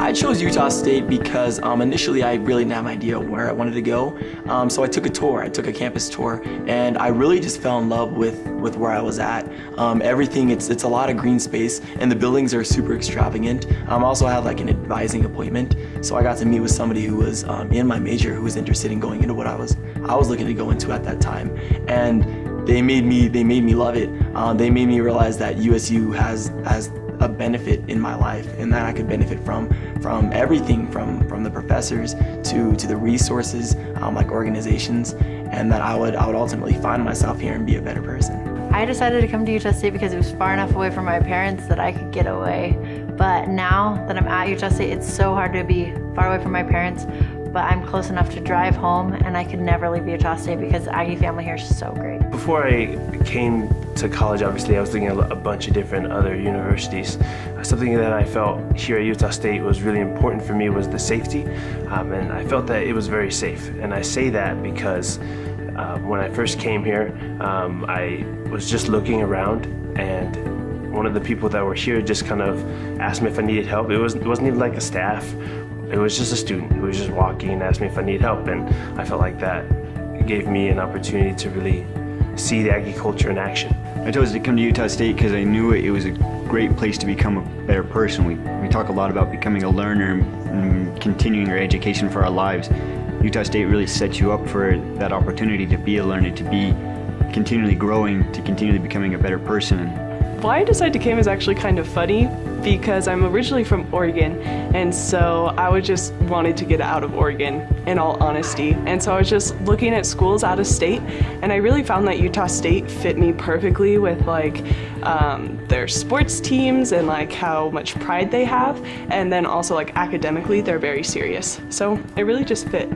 I chose Utah State because initially I really didn't have an idea where I wanted to go. So I took a tour, I took a campus tour, and I really just fell in love with where I was at. Everything, it's a lot of green space, and the buildings are super extravagant. I also had like an advising appointment, so I got to meet with somebody who was in my major who was interested in going into what I was looking to go into at that time. And they made me love it. They made me realize that USU has a benefit in my life, and that I could benefit from everything from the professors to the resources, like organizations, and that I would ultimately find myself here and be a better person. I decided to come to Utah State because it was far enough away from my parents that I could get away. But now that I'm at Utah State, it's so hard to be far away from my parents, but I'm close enough to drive home, and I could never leave Utah State because the Aggie family here is so great. Before I came to college, obviously, I was looking at a bunch of different other universities. Something that I felt here at Utah State was really important for me was the safety, and I felt that it was very safe. And I say that because when I first came here, I was just looking around, and one of the people that were here just kind of asked me if I needed help. It wasn't even like a staff. It was just a student who was just walking and asked me if I needed help, and I felt like that gave me an opportunity to really see the Aggie culture in action. I chose to come to Utah State because I knew it was a great place to become a better person. We talk a lot about becoming a learner and continuing our education for our lives. Utah State really sets you up for that opportunity to be a learner, to be continually growing, to continually becoming a better person. Why I decided to come is actually kind of funny because I'm originally from Oregon, and so I just wanted to get out of Oregon, in all honesty. And so I was just looking at schools out of state, and I really found that Utah State fit me perfectly with like their sports teams and like how much pride they have, and then also like academically they're very serious. So it really just fit.